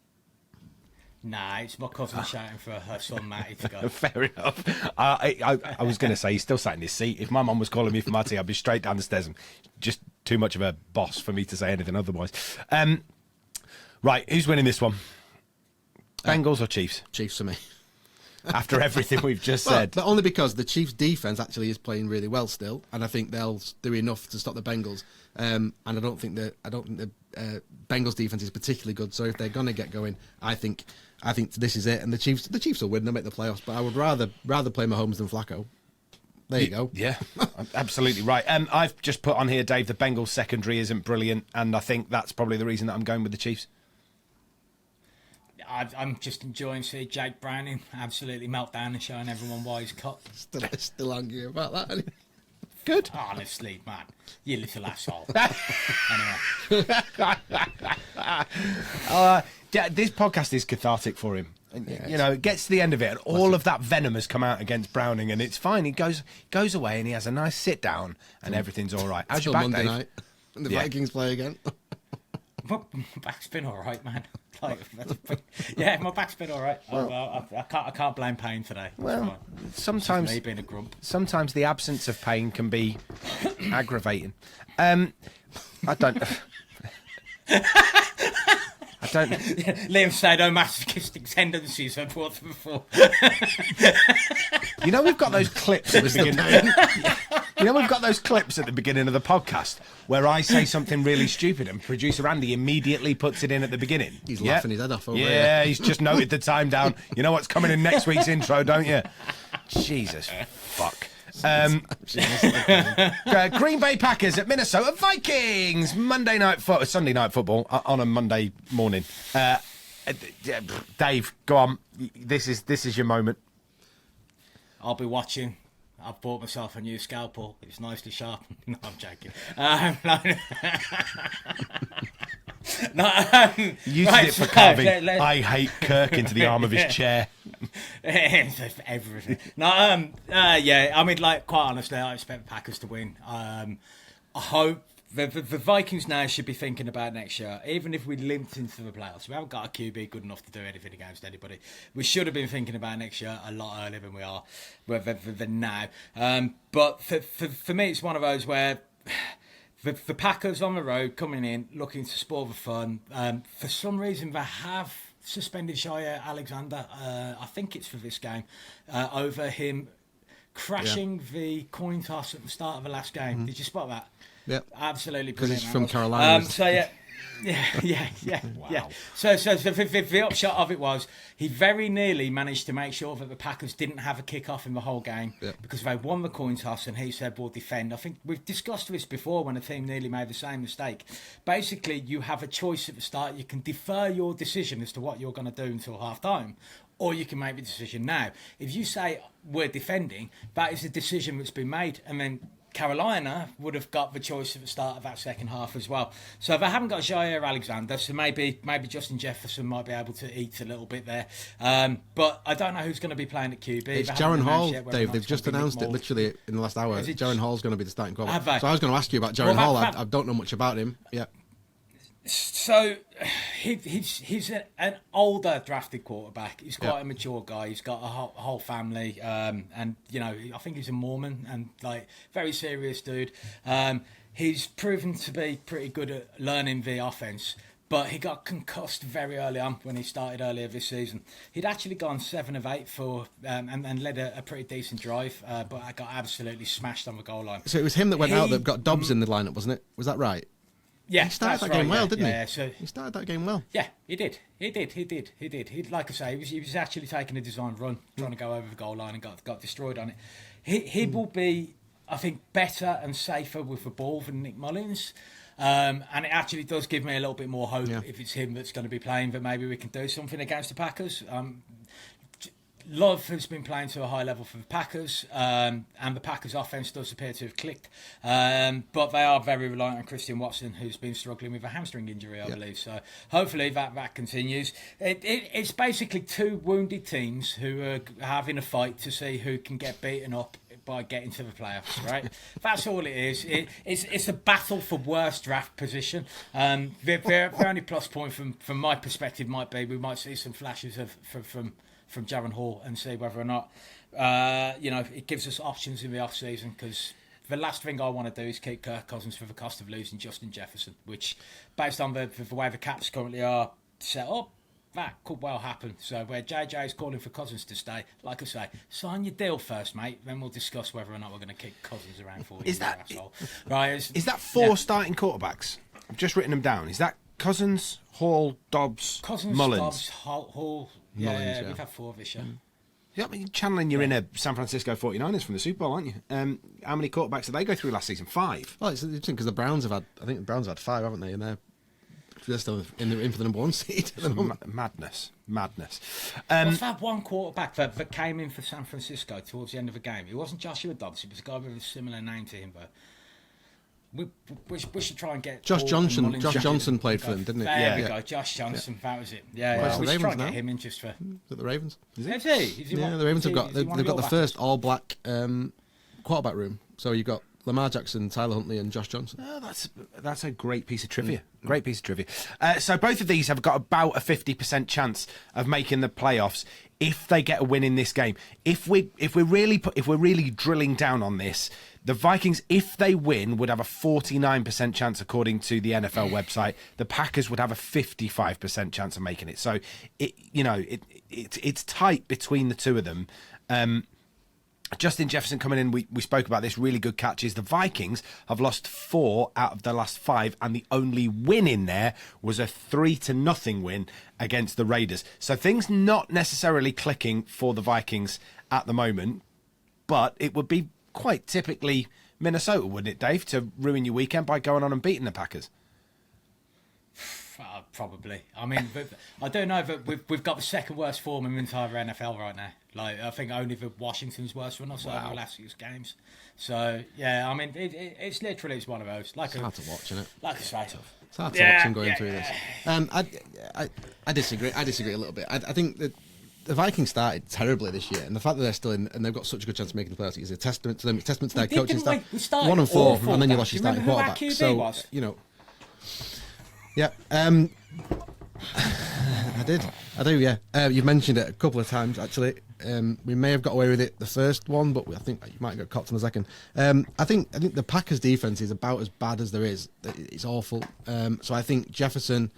Nah, it's my cousin shouting for her son Matty to go. Fair enough. I was going to say, he's still sat in his seat. If my mum was calling me for my tea, I'd be straight down the stairs. And just too much of a boss for me to say anything otherwise. Right, who's winning this one? Bengals or Chiefs? Chiefs for me. After everything we've just said. But only because the Chiefs' defense actually is playing really well still, and I think they'll do enough to stop the Bengals. And I don't think the Bengals' defense is particularly good. So if they're going to get going, I think this is it. And the Chiefs will win. They'll make the playoffs. But I would rather play Mahomes than Flacco. There you go. Yeah, absolutely right. I've just put on here, Dave, the Bengals secondary isn't brilliant, and I think that's probably the reason that I'm going with the Chiefs. I'm just enjoying seeing Jake Browning absolutely melt down and showing everyone why he's cut. Still angry about that. Good. Honestly, man, you little asshole. This podcast is cathartic for him. You know, it gets to the end of it, and all of that venom has come out against Browning, and it's fine. He goes away, and he has a nice sit down, and everything's all right. How's your back, Monday Dave? night, and the Vikings play again. My back's been all right, man. Yeah, my back's been all right. I can't blame pain today. Well, sometimes me being a grump. Sometimes the absence of pain can be aggravating. I don't. Liam sadomasochistic tendencies are brought before. You know, we've got those clips at the beginning. You know, we've got those clips at the beginning of the podcast where I say something really stupid and producer Andy immediately puts it in at the beginning. He's laughing his head off over here. Yeah, he's just noted the time down. You know what's coming in next week's intro, don't you? Jesus, fuck. Green Bay Packers at Minnesota Vikings. Sunday night football on a Monday morning. Dave, go on. This is your moment. I'll be watching. I've bought myself a new scalpel. It's nicely sharp. No, I'm joking. Used it for carving I hate Kirk into the arm of his chair. Everything. Yeah, I mean, like, quite honestly, I expect the Packers to win. I hope the Vikings now should be thinking about next year. Even if we limped into the playoffs, we haven't got a QB good enough to do anything against anybody. We should have been thinking about next year a lot earlier than we are than now. But for me, it's one of those where the Packers on the road coming in looking to spoil the fun. For some reason, they have suspended Shia Alexander. I think it's for this game over him crashing the coin toss at the start of the last game. Mm-hmm. Did you spot that? Yep. Absolutely because brilliant. it's from Carolina. Yeah. Wow. Yeah. So the upshot of it was he very nearly managed to make sure that the Packers didn't have a kick-off in the whole game because they won the coin toss and he said, we'll defend. I think we've discussed this before when a team nearly made the same mistake. Basically, you have a choice at the start. You can defer your decision as to what you're going to do until half-time, or you can make the decision now. If you say, we're defending, that is a decision that's been made, and then Carolina would have got the choice at the start of that second half as well. So they haven't got Jair Alexander, so maybe Justin Jefferson might be able to eat a little bit there. But I don't know who's going to be playing at QB. It's Jaron Hall, Dave. They've just announced it literally in the last hour. Jaron Hall's going to be the starting quarterback. So I was going to ask you about Jaron Hall. I don't know much about him. Yeah. So he's an older drafted quarterback. He's quite a mature guy. He's got a whole family, and you know, I think he's a Mormon and like very serious dude. He's proven to be pretty good at learning the offense, but he got concussed very early on when he started earlier this season. He'd actually gone 7 of 8 for and led a pretty decent drive, but I got absolutely smashed on the goal line. So it was him that went out that got Dobbs in the lineup, wasn't it? Was that right? Yeah, he started that game well, didn't he? Yeah, so he started that game well. Yeah, he did. He like I say, he was actually taking a design run, trying to go over the goal line and got destroyed on it. He will be, I think, better and safer with the ball than Nick Mullins. And it actually does give me a little bit more hope if it's him that's going to be playing, that maybe we can do something against the Packers. Love has been playing to a high level for the Packers, and the Packers' offense does appear to have clicked. But they are very reliant on Christian Watson, who's been struggling with a hamstring injury, I believe. So hopefully that continues. It's basically two wounded teams who are having a fight to see who can get beaten up by getting to the playoffs, right? That's all it is. It's a battle for worst draft position. The only plus point from my perspective might be we might see some flashes from Jaron Hall and see whether or not it gives us options in the off season, because the last thing I want to do is keep Kirk Cousins for the cost of losing Justin Jefferson, which, based on the way the caps currently are set up, that could well happen. So where JJ is calling for Cousins to stay, like I say, sign your deal first, mate. Then we'll discuss whether or not we're going to kick Cousins around for you. Is that is that four starting quarterbacks? I've just written them down. Is that Cousins, Hall, Dobbs, Mullins? Dobbs, Hall. Mullins, we've had four this year. Yeah, I mean, channeling your inner San Francisco 49ers from the Super Bowl, aren't you? How many quarterbacks did they go through last season? 5. Well, it's interesting because I think the Browns have had 5, haven't they? And they're still in for the number 1 seed. Madness. What's that one quarterback that came in for San Francisco towards the end of the game? It wasn't Joshua Dobbs. It was a guy with a similar name to him, but we should try and get Josh Johnson. Josh Johnson played for them, didn't he? There we go. Josh Johnson. That was it. Well, we the should try Ravens and get now. him in just for. Is it the Ravens? Is he? The Ravens have got. They've got the first all-black quarterback room. So you've got Lamar Jackson, Tyler Huntley, and Josh Johnson. Oh, that's a great piece of trivia. Great piece of trivia. So both of these have got about a 50% chance of making the playoffs if they get a win in this game. If we're really drilling down on this, the Vikings, if they win, would have a 49% chance according to the NFL website. The Packers would have a 55% chance of making it. So it's tight between the two of them. Justin Jefferson coming in, we spoke about this, really good catches. The Vikings have lost 4 out of the last 5, and the only win in there was a 3-0 win against the Raiders. So things not necessarily clicking for the Vikings at the moment, but it would be quite typically Minnesota, wouldn't it, Dave, to ruin your weekend by going on and beating the Packers? Probably. I mean, I don't know that we've got the second worst form in the entire NFL right now. Like, I think only the Washington's worst run or so over the last 6 games. So yeah, I mean, it's literally one of those. It's hard to watch, isn't it? Like a straight off. It's hard to watch them going through this. I disagree. I disagree a little bit. I think that the Vikings started terribly this year, and the fact that they're still in and they've got such a good chance of making the playoffs is a testament to them. It's a testament to their coaching staff. 1-4, and then you lost your starting quarterback. So yeah. I do, yeah. You've mentioned it a couple of times, actually. We may have got away with it the first one, but I think you might have got copped in the second. I think the Packers' defense is about as bad as there is. It's awful. So I think Jefferson,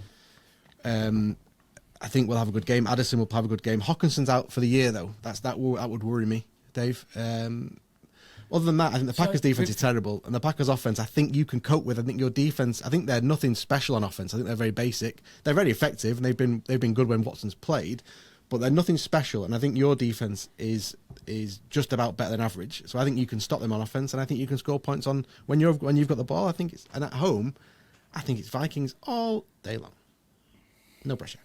I think will have a good game. Addison will have a good game. Hawkinson's out for the year, though. That would worry me, Dave. Other than that, I think the Packers' defense is terrible, and the Packers' offense, I think you can cope with. I think your defense, I think they're nothing special on offense. I think they're very basic. They're very effective, and they've been good when Watson's played, but they're nothing special. And I think your defense is just about better than average. So I think you can stop them on offense, and I think you can score points on when you've got the ball. And at home, I think it's Vikings all day long. No pressure.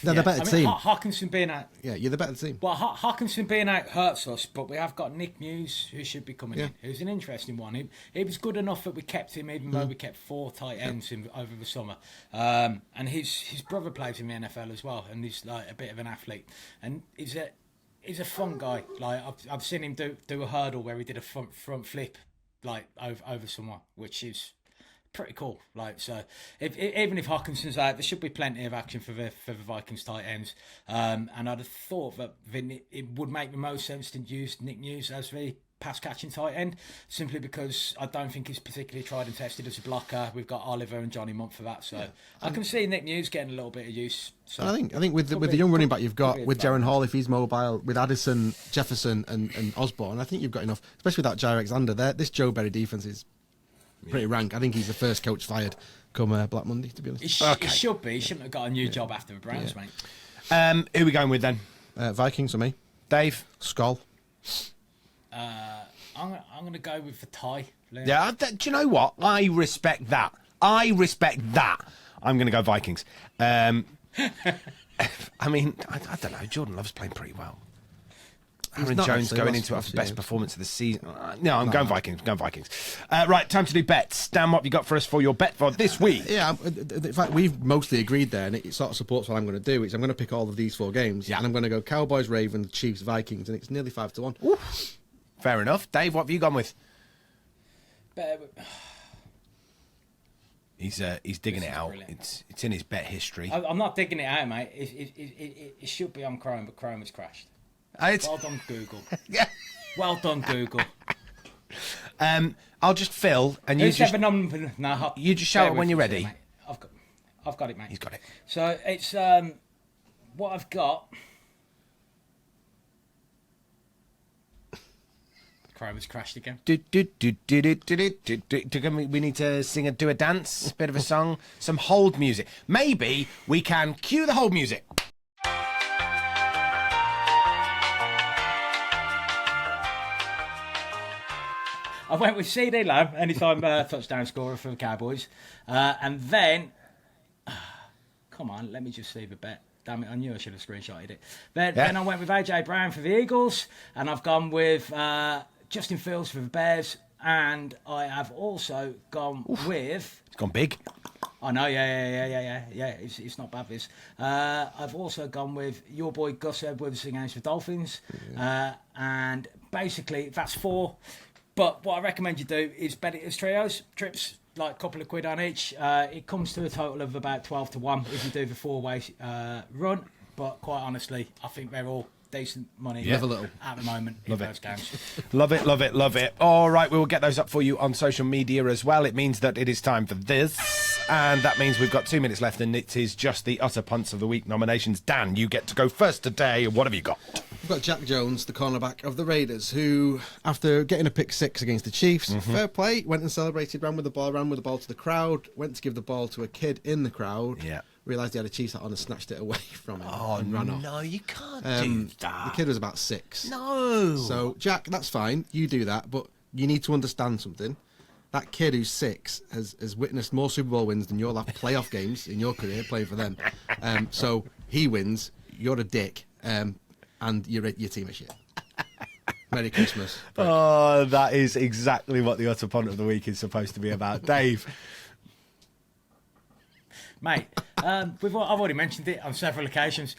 They're the better team. Hawkinson being out. Yeah, you're the better team. Well, Hawkinson being out hurts us, but we have got Nick Muse, who should be coming in. Who's an interesting one. He was good enough that we kept him, even though we kept 4 tight ends over the summer. And his brother plays in the NFL as well, and he's like a bit of an athlete. And he's a fun guy. Like I've seen him do a hurdle where he did a front flip, like over someone, which is pretty cool. Like, so even if Hawkinson's out, there should be plenty of action for the Vikings tight ends. And I'd have thought that it would make the most sense to use Nick Muse as the pass catching tight end, simply because I don't think he's particularly tried and tested as a blocker. We've got Oliver and Johnny Munt for that, so I can see Nick Muse getting a little bit of use. So I think with the young running back you've got, with Jaron Hall if he's mobile, with Addison, Jefferson and Osborne, I think you've got enough, especially with that Jair Alexander there. This Joe Berry defense is pretty rank. I think he's the first coach fired come Black Monday, to be honest. He should be. He shouldn't have got a new job after the Browns, mate. Who are we going with then? Vikings for me. Dave? Skull. I'm going to go with the tie. Liam. Yeah, do you know what? I respect that. I'm going to go Vikings. I mean, I don't know. Jordan Love's playing pretty well. Aaron not Jones actually, going last into our few best games. performance of the season. No, I'm going Vikings. Right, time to do bets. Dan, what have you got for us for your bet for this week? Yeah, in fact, we've mostly agreed there, and it sort of supports what I'm going to do. Is I'm going to pick all of these 4 games, Yeah. and I'm going to go Cowboys, Ravens, Chiefs, Vikings, and it's nearly 5-1. Oof. Fair enough. Dave, what have you gone with? He's digging it out. Brilliant. It's in his bet history. I'm not digging it out, mate. It should be on Chrome, but Chrome has crashed. Well done, Google. Yeah. Well done, Google. I'll just fill, and you Who's just you just shout it when you're ready. Mate. I've got it, mate. He's got it. So it's what I've got. Chrome has crashed again. We need to do a dance, bit of a song, some hold music. Maybe we can cue the hold music. I went with CD Lamb, anytime touchdown scorer for the Cowboys. And then, come on, let me just see the bet. Damn it, I knew I should have screenshotted it. Then I went with AJ Brown for the Eagles, and I've gone with Justin Fields for the Bears, and I have also gone with... It's gone big. I know, yeah. It's not bad, this. I've also gone with your boy Gus Edwards against the Dolphins, and basically that's 4. But what I recommend you do is bet it as trios, trips, like a couple of quid on each. It comes to a total of about 12-1 if you do the 4-way run. But quite honestly, I think they're all decent money Yeah. Live a little. at the moment in those games. Love it. All right, we will get those up for you on social media as well. It means that it is time for this, and that means we've got 2 minutes left, and it is just the Utter Punts of the Week nominations. Dan, you get to go first today. What have you got? We've got Jack Jones, the cornerback of the Raiders, who, after getting a pick 6 against the Chiefs, fair play, went and celebrated, ran with the ball to the crowd, went to give the ball to a kid in the crowd, realised he had a Chiefs hat on and snatched it away from him and ran off. No, you can't do that. The kid was about 6. No. So, Jack, that's fine, you do that, but you need to understand something. That kid who's 6 has witnessed more Super Bowl wins than you'll have playoff games in your career playing for them. So he wins, you're a dick, and your team is shit. Merry Christmas. Oh, that is exactly what the Utter Punt of the Week is supposed to be about. Dave. Mate, I've already mentioned it on several occasions.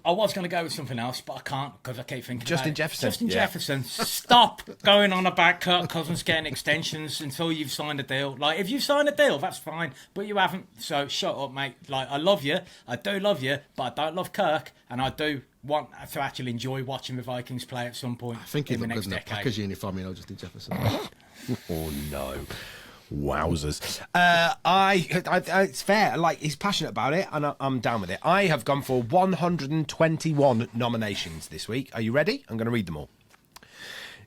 I was going to go with something else, but I can't because I keep thinking Justin about Jefferson. Justin Yeah. Jefferson. Stop going on about Kirk Cousins getting extensions until you've signed a deal. Like, if you've signed a deal, that's fine, but you haven't. So shut up, mate. Like, I love you. I do love you, but I don't love Kirk, and I do want to actually enjoy watching the Vikings play at some point I think in he'd the look next good in a decade. Packers uniform, Justin Jefferson. Oh, no. Wowzers. It's fair. Like, he's passionate about it, and I'm down with it. I have gone for 121 nominations this week. Are you ready? I'm going to read them all.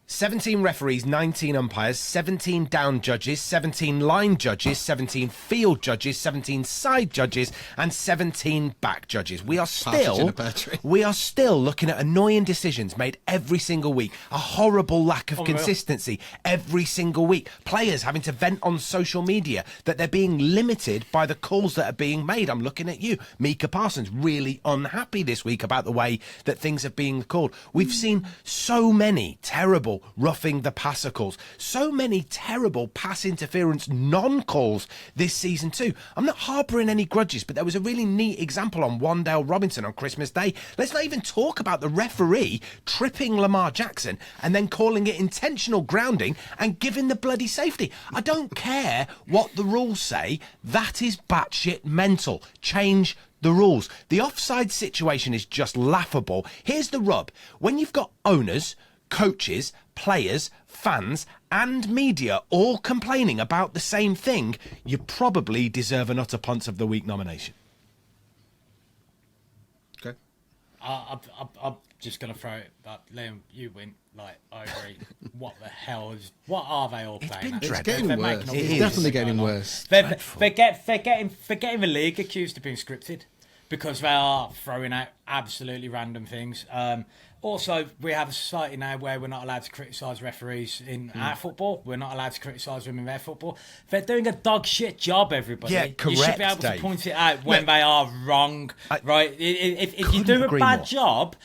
17 referees, 19 umpires, 17 down judges, 17 line judges, 17 field judges, 17 side judges, and 17 back judges. We are still looking at annoying decisions made every single week. A horrible lack of consistency every single week. Players having to vent on social media that they're being limited by the calls that are being made. I'm looking at you, Micah Parsons, really unhappy this week about the way that things are being called. We've seen so many terrible roughing the passer calls, so many terrible pass interference non-calls this season too. I'm not harbouring any grudges, but there was a really neat example on Wandale Robinson on Christmas Day. Let's not even talk about the referee tripping Lamar Jackson and then calling it intentional grounding and giving the bloody safety. I don't care what the rules say. That is batshit mental. Change the rules. The offside situation is just laughable. Here's the rub. When you've got owners, coaches, players, fans, and media all complaining about the same thing, you probably deserve an Utter Punts of the Week nomination. Okay. I'm just going to throw it, but Liam, you win. Like, I agree. What the hell is... What are they all playing at? It's getting worse. It's It's definitely getting worse. They're getting the league accused of being scripted. because they are throwing out absolutely random things. Also, we have a society now where we're not allowed to criticise referees in our football. We're not allowed to criticise them in their football. They're doing a dog shit job, everybody. Yeah, correct, you should be able Dave. to point it out when they are wrong, right? If you do a agree bad more. job,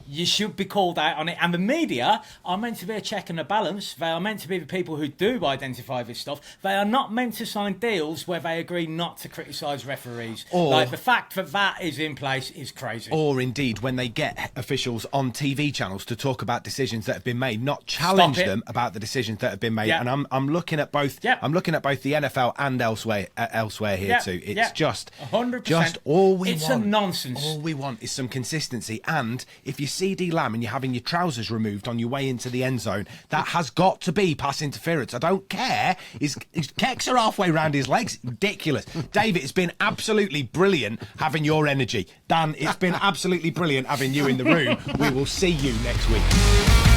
you should be called out on it. And the media are meant to be a check and a balance. They are meant to be the people who do identify this stuff. They are not meant to sign deals where they agree not to criticise referees. Or- the fact that that is in place is crazy. Or indeed, when they get officials on TV channels to talk about decisions that have been made, not challenge it. them about the decisions that have been made. Yeah. And I'm looking at both. Yeah. I'm looking at both the NFL and elsewhere here Yeah, too. It's yeah. just 100%. just all we It's want. a nonsense. All we want is some consistency. And if you CD Lamb and you're having your trousers removed on your way into the end zone, that has got to be pass interference. I don't care. His kicks are halfway round his legs. Ridiculous. David, it's been absolutely brilliant having your energy. Dan, it's been absolutely brilliant having you in the room. We will see you next week.